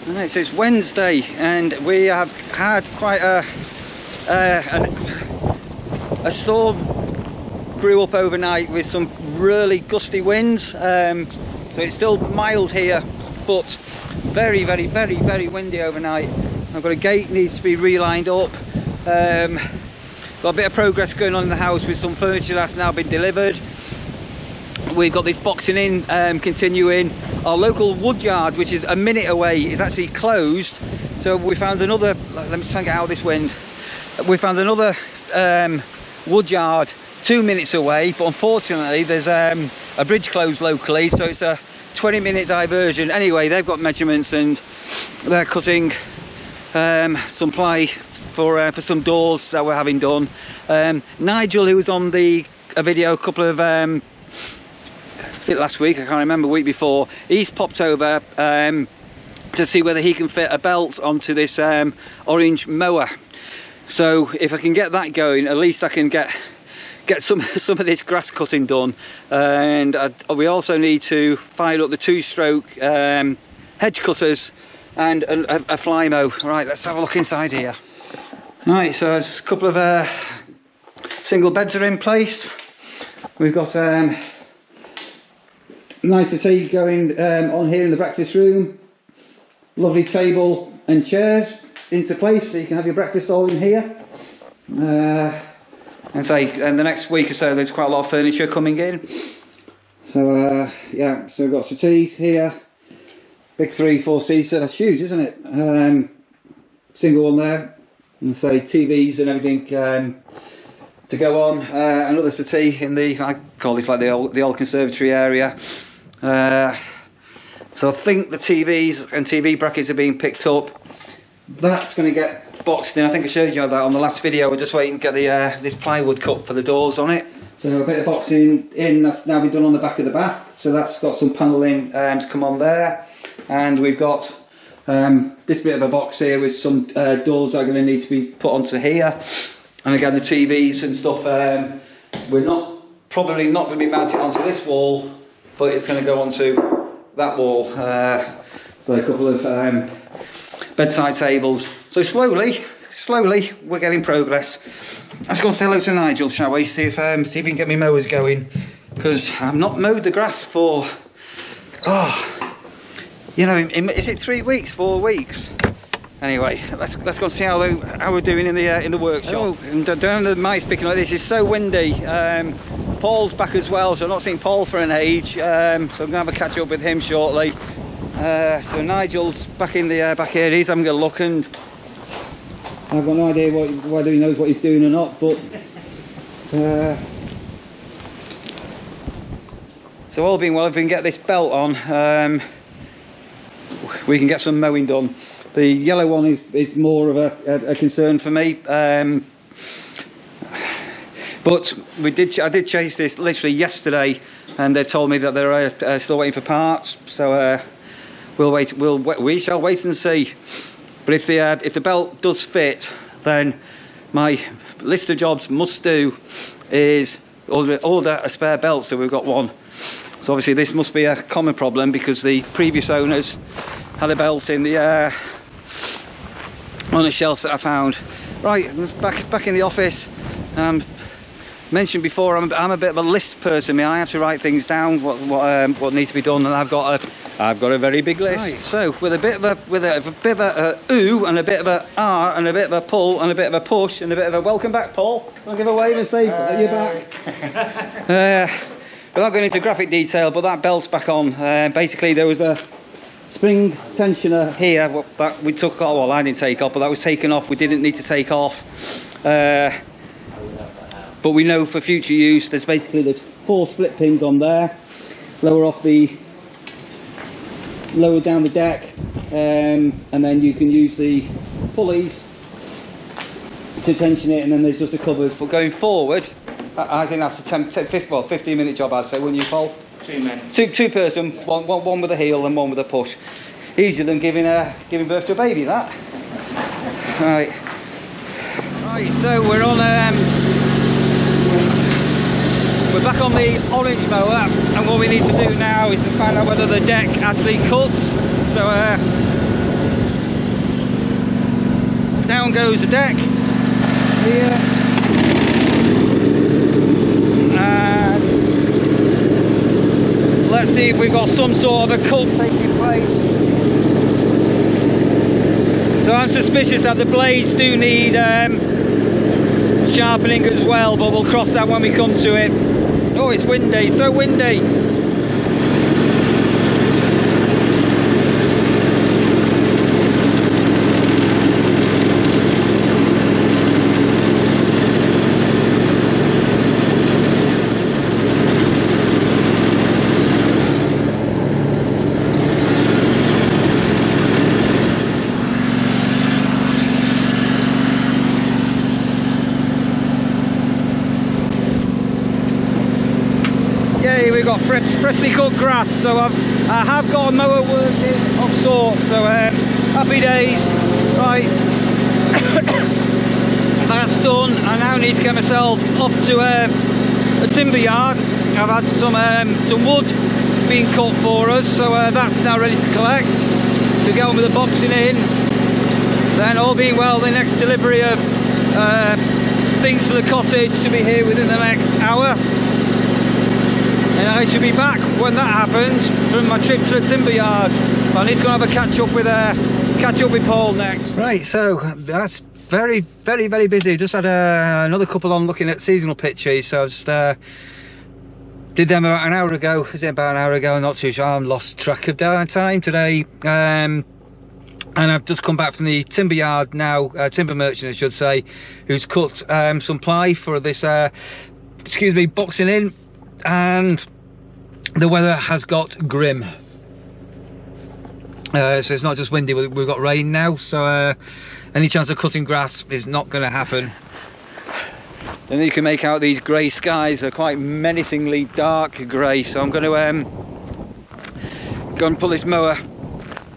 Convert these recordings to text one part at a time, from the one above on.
Right, so it's Wednesday, and we have had quite a storm brew up overnight with some really gusty winds. So it's still mild here, but very windy overnight. I've got a gate needs to be relined up. Got a bit of progress going on in the house with some furniture that's now been delivered. We've got this boxing in continuing. Our local wood yard, which is a minute away, is actually closed. So we found another, let me try and get out of this wind. We found another wood yard 2 minutes away, but unfortunately there's a bridge closed locally, so it's a 20-minute diversion. Anyway, they've got measurements and they're cutting some ply for some doors that we're having done. Nigel, who was on a video a couple of was it last week? I can't remember, week before. He's popped over to see whether he can fit a belt onto this orange mower. So if I can get that going, at least I can get some of this grass cutting done. And we also need to fire up the 2-stroke hedge cutters and a fly mow. Right, let's have a look inside here. Right, so there's a couple of single beds are in place. We've got nice tea going on here in the breakfast room. Lovely table and chairs into place, so you can have your breakfast all in here. And say, in the next week or so, there's quite a lot of furniture coming in. So yeah, so we've got some tea here. Big 3-4-seater, that's huge, isn't it? Single one there, and say TVs and everything to go on. Another settee in the, I call this like the old conservatory area. So I think the TVs and TV brackets are being picked up. That's going to get boxed in. I think I showed you that on the last video. We're just waiting to get the this plywood cut for the doors on it. So a bit of boxing in, that's now been done on the back of the bath. So that's got some panelling to come on there. And we've got this bit of a box here with some doors that are going to need to be put onto here. And again, the TVs and stuff, we're probably not going to be mounted onto this wall, but it's going to go onto that wall. So a couple of bedside tables. So slowly we're getting progress. Let's go and say hello to Nigel, shall we? See if we can get my mowers going, because I've not mowed the grass for, you know, is it 3 weeks, 4 weeks? Anyway, let's go and see how we're doing in the workshop. Oh, and down the mic's picking like this. It's so windy. Paul's back as well, so I've not seen Paul for an age. So I'm gonna have a catch up with him shortly. So Nigel's back in the back here. He's having a look, and I've got no idea whether he knows what he's doing or not. But so all being well, if we can get this belt on, we can get some mowing done. The yellow one is more of a concern for me, but I did chase this literally yesterday, and they've told me that they're still waiting for parts. So we shall wait and see. But if the belt does fit, then my list of jobs must do is order a spare belt, so we've got one. So obviously this must be a common problem, because the previous owners had a belt in the on a shelf that I found. Right, back in the office. Mentioned before, I'm a bit of a list person. I have to write things down, what needs to be done, and I've got a very big list. Right. So with a bit of a ooh, and a bit of a ah, and a bit of a pull, and a bit of a push, and a bit of a welcome back, Paul. I'll give a wave and say you're back. Without going into graphic detail, but that belt's back on. Basically, there was a spring tensioner here that we took off. Well, I didn't take off, but that was taken off. We didn't need to take off. But we know for future use, there's 4 split pins on there. Lower down the deck, and then you can use the pulleys to tension it, and then there's just the covers. But going forward, I think that's a 15-minute job, I'd say, wouldn't you, Paul? 2 men. Two person, one with a heel and one with a push. Easier than giving birth to a baby, that. Right, so we're back on the orange mower, and what we need to do now is to find out whether the deck actually cuts. So down goes the deck here, and let's see if we've got some sort of a cut taking place. So I'm suspicious that the blades do need sharpening as well, but we'll cross that when we come to it. Oh, it's windy, so windy. We've got freshly cut grass, so I have got a mower working of sorts, so happy days. Right, that's done. I now need to get myself off to a timber yard. I've had some wood being cut for us, so that's now ready to collect. To get on with the boxing in, then all being well, the next delivery of things for the cottage should be here within the next hour. And I should be back when that happens from my trip to the timber yard. I need to go and have a catch up with Paul next. Right, so that's very busy. Just had another couple on looking at seasonal pitches. So I just did them about an hour ago. Is it about an hour ago? I'm not too sure. I'm lost track of time today. And I've just come back from the timber yard now, timber merchant I should say, who's cut some ply for this boxing in. And the weather has got grim, so it's not just windy, we've got rain now, so any chance of cutting grass is not going to happen. Then you can make out these grey skies. They're quite menacingly dark grey, so I'm going to go and pull this mower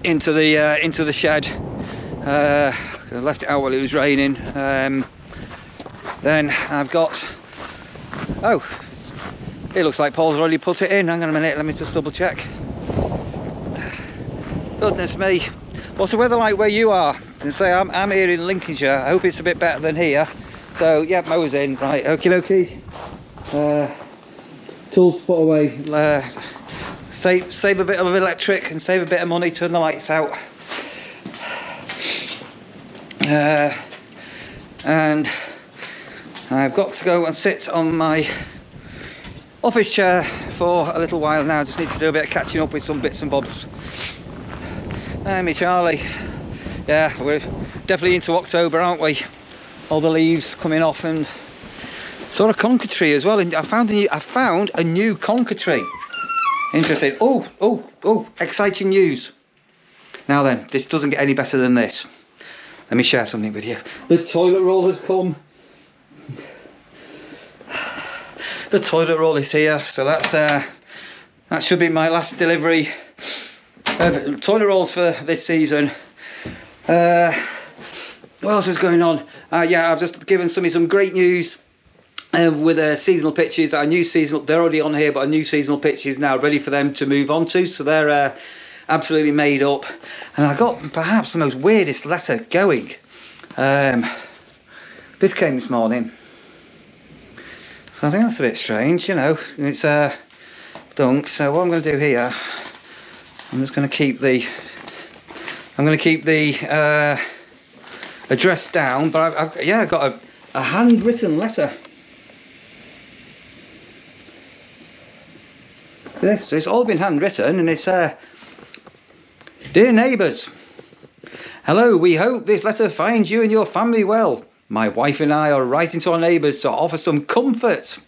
into the shed. I left it out while it was raining. Then I've got, oh, it looks like Paul's already put it in. Hang on a minute, let me just double check. Goodness me. What's the weather like where you are? And say I'm here in Lincolnshire. I hope it's a bit better than here. So yeah, mower's in. Right, okie dokie. Tools put away. Save a bit of electric and save a bit of money. Turn the lights out. And I've got to go and sit on my office chair for a little while now. Just need to do a bit of catching up with some bits and bobs. Me Charlie. Yeah, we're definitely into October, aren't we? All the leaves coming off, and sort of conker tree as well. And I found a new conker tree. Interesting. Oh, exciting news. Now then, this doesn't get any better than this. Let me share something with you. The toilet roll has come. The toilet roll is here, so that's that should be my last delivery of toilet rolls for this season. What else is going on? Yeah, I've just given some great news with seasonal pitches. Our new seasonal, they're already on here, but a new seasonal pitch is now ready for them to move on to, so they're absolutely made up. And I got perhaps the most weirdest letter going. This came this morning. So I think that's a bit strange, you know. It's dunk. So what I'm going to do here, I'm just going to keep the address down. But I've got a handwritten letter. This, it's all been handwritten, and it's dear neighbours, hello. We hope this letter finds you and your family well. My wife and I are writing to our neighbours to offer some comfort,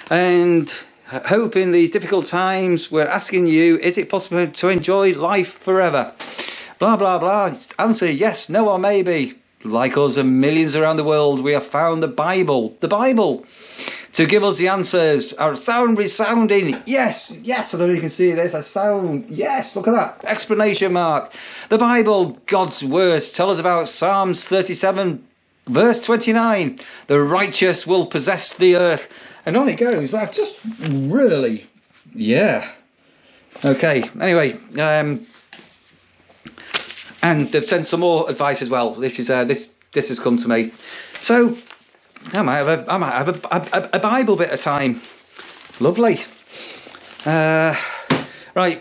and hope in these difficult times. We're asking you, is it possible to enjoy life forever? Blah, blah, blah. Answer yes, no, or maybe. Like us and millions around the world, we have found the Bible, to give us the answers. Our sound resounding, yes, I don't know if you can see this, a sound, yes, look at that, exclamation mark. The Bible, God's words, tell us about Psalms 37, verse 29, the righteous will possess the earth. And on it goes. That just really, yeah. Okay, anyway, And they've sent some more advice as well. This is this has come to me. So I might have a Bible bit of time. Lovely. Right,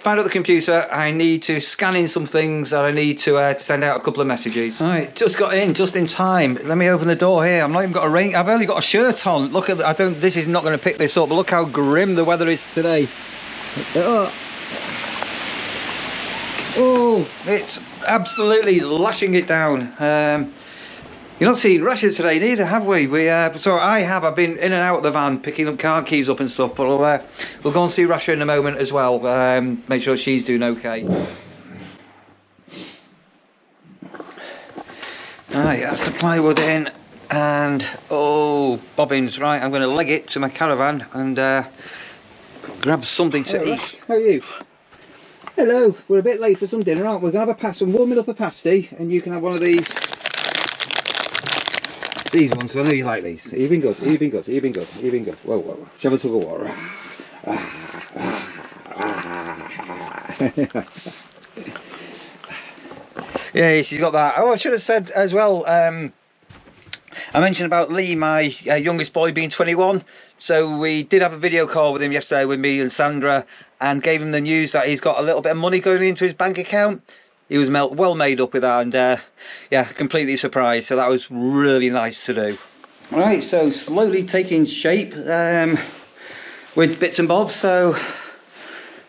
find out the computer. I need to scan in some things, and I need to send out a couple of messages. All right, just got in, just in time. Let me open the door here. I've not even got a rain. I've only got a shirt on. Look at that. This is not going to pick this up. But look how grim the weather is today. Oh, it's absolutely lashing it down. You're not seeing Russia today, neither, have we? So I've been in and out of the van, picking up car keys up and stuff, but we'll go and see Russia in a moment as well, make sure she's doing okay. Right, that's the plywood in, and, oh, bobbins, right, I'm going to leg it to my caravan and grab something to eat. Rush, how are you? Hello, we're a bit late for some dinner, aren't we? We're going to have a pasty, warming up a pasty, and you can have one of these. These ones, I know you like these. You've been good, you've been good, you've been good, you've been good. Whoa, whoa, whoa. Shove a tug of water. Yeah, she's got that. Oh, I should have said as well, I mentioned about Lee, my youngest boy, being 21. So we did have a video call with him yesterday with me and Sandra, and gave him the news that he's got a little bit of money going into his bank account. He was well made up with that, and yeah, completely surprised. So that was really nice to do. All right, so slowly taking shape with bits and bobs. So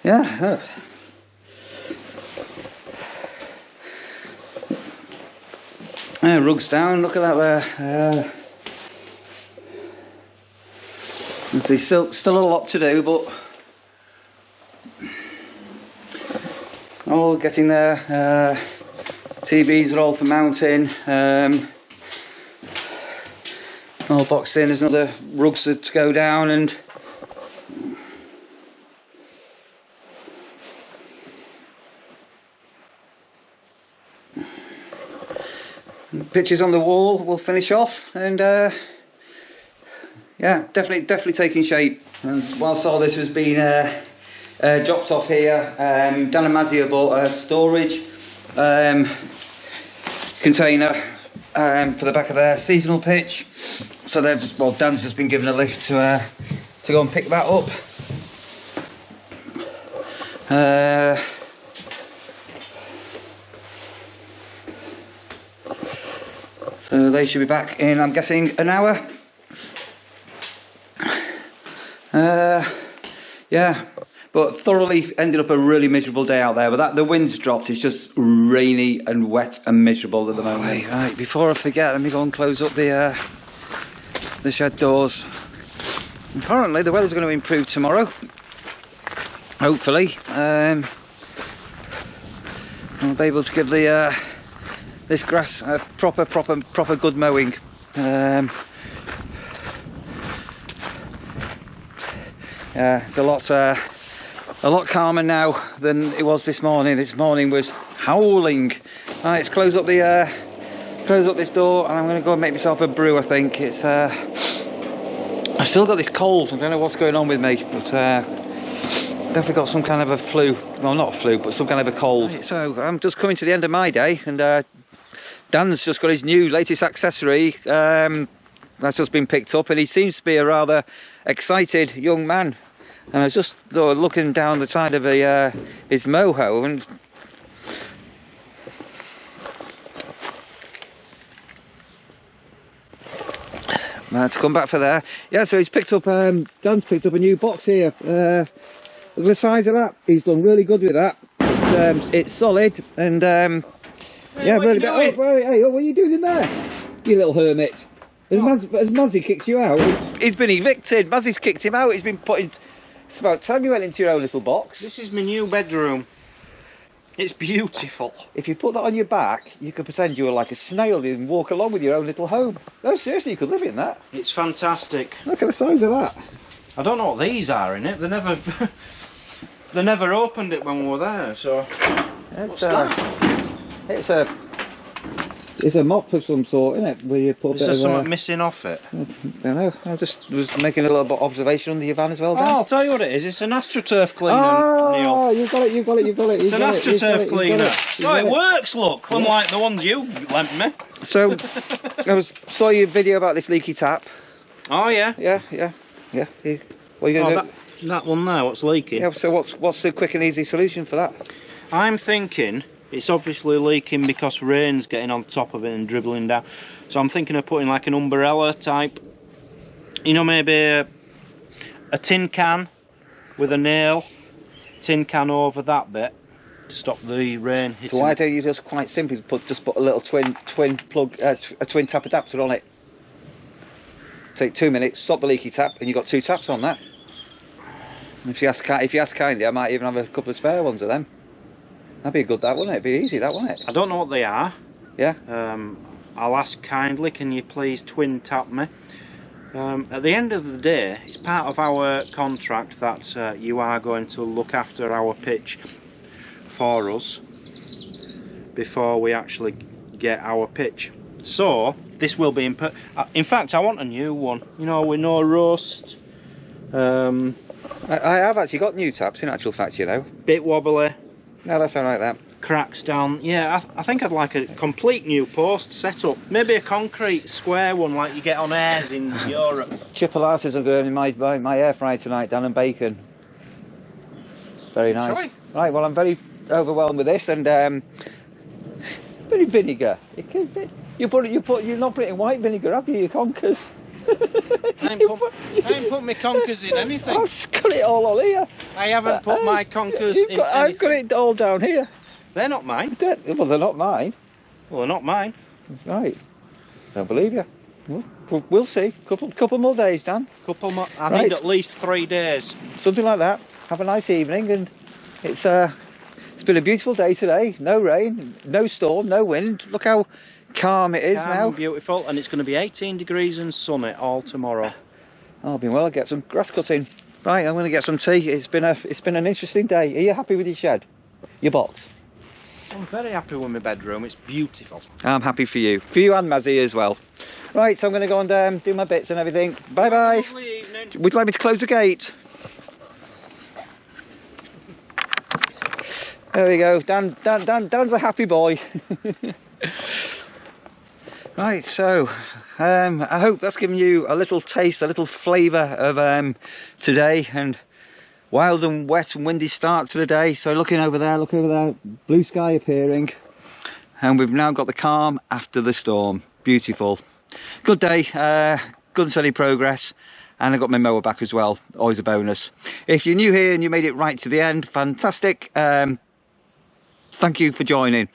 yeah. Rugs down. Look at that there. See, still a lot to do, but all getting there. TVs are all for mounting. All boxed in. There's another rugs to go down, and pictures on the wall will finish off, and yeah, definitely taking shape. And whilst all this was being dropped off here, Dan and Mazzy have bought a storage container for the back of their seasonal pitch. So they've, well, Dan's just been given a lift to go and pick that up. So they should be back in, I'm guessing, an hour. Yeah, but thoroughly ended up a really miserable day out there. But the wind's dropped. It's just rainy and wet and miserable at the moment. Right, before I forget, let me go and close up the shed doors. Apparently the weather's going to improve tomorrow. Hopefully, I'll be able to give the this grass a proper good mowing. Yeah, it's a lot calmer now than it was this morning. This morning was howling. Right, let's close up this door, and I'm going to go and make myself a brew. I think it's I've still got this cold. I don't know what's going on with me, but definitely got some kind of a flu. Well, not a flu, but some kind of a cold. Right, so I'm just coming to the end of my day, and Dan's just got his new latest accessory that's just been picked up, and he seems to be a rather excited young man. And I was just looking down the side of his moho, and I had to come back for there. Yeah, so he's picked up, Dan's picked up a new box here. Look at the size of that. He's done really good with that. It's solid, and hey, yeah, really. Oh, hey, what are you doing in there, you little hermit? Has Mazzy kicked you out? He's been evicted. Mazzy's kicked him out. He's been put in. It's about time you went into your own little box. This is my new bedroom. It's beautiful. If you put that on your back, you could pretend you were like a snail and walk along with your own little home. No, seriously, you could live in that. It's fantastic. Look at the size of that. I don't know what these are in it. They never they never opened it when we were there, so It's a It's a mop of some sort, isn't it? Where you put Is there something missing off it? I don't know. I just was making a little bit of observation under your van as well, Dan. Oh, I'll tell you what it is. It's an AstroTurf cleaner, Oh, Neil. you've got it. It's an AstroTurf cleaner. Oh, it works, look. Unlike the ones you lent me. So, saw your video about this leaky tap. Oh, yeah. Yeah. What are you going to do? That one there, what's leaking? Yeah, so what's the quick and easy solution for that? I'm thinking it's obviously leaking because rain's getting on top of it and dribbling down. So I'm thinking of putting like an umbrella type, you know, maybe a tin can with a nail, tin can over that bit to stop the rain hitting. So why don't you just quite simply put a little twin plug, a twin tap adapter on it? Take 2 minutes, stop the leaky tap, and you've got 2 taps on that. If you ask kindly, I might even have a couple of spare ones of them. That'd be good, that, wouldn't it? It'd be easy, that, wouldn't it? I don't know what they are. Yeah. I'll ask kindly, can you please twin tap me? At the end of the day, it's part of our contract that you are going to look after our pitch for us before we actually get our pitch. So this will be in fact, I want a new one, you know, with no rust. I have actually got new taps, in actual fact, you know. Bit wobbly. No, that's alright, that. Cracks down. Yeah, I think I'd like a complete new post setup. Maybe a concrete square one like you get on airs in Europe. Chipolatas are going in my air fryer tonight, Dan, and bacon. Very nice. Try. Right, well, I'm very overwhelmed with this, and very vinegar. You're not putting white vinegar, have you? Your conkers. I ain't put my conkers in anything. I've got it all on here. I haven't put my conkers in anything. I've got it all down here. They're not mine. Well, they're not mine. Well, they're not mine. Right. Don't believe you. We'll see. Couple more days, Dan. Couple more. I need at least 3 days. Something like that. Have a nice evening, and it's been a beautiful day today. No rain, no storm, no wind. Look how calm it is now. Beautiful, and it's going to be 18 degrees and sunny all tomorrow. I'll be well. I'll get some grass cutting. Right, I'm going to get some tea. It's been an interesting day. Are you happy with your shed? Your box? I'm very happy with my bedroom. It's beautiful. I'm happy for you and Mazzy as well. Right, so I'm going to go and do my bits and everything. Bye bye. Lovely evening. Would you like me to close the gate? There we go. Dan's a happy boy. Right, so I hope that's given you a little taste, a little flavour of today, and wild and wet and windy start to the day. So look over there, blue sky appearing, and we've now got the calm after the storm. Beautiful. Good day, good and steady progress, and I got my mower back as well, always a bonus. If you're new here and you made it right to the end, fantastic. Thank you for joining.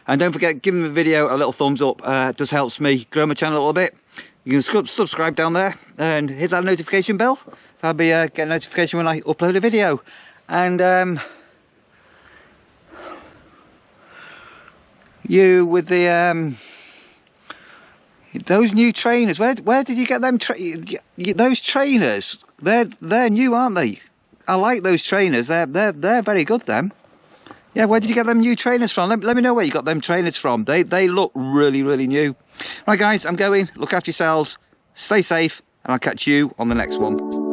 And don't forget, give the video a little thumbs up. It just helps me grow my channel a little bit. You can subscribe down there and hit that notification bell. I'll be getting a notification when I upload a video. And you with the those new trainers. Where did you get them? Those trainers. They're new, aren't they? I like those trainers. They're very good. Them. Yeah, where did you get them new trainers from? Let me know where you got them trainers from. They look really, really new. Right, guys, I'm going. Look after yourselves. Stay safe, and I'll catch you on the next one.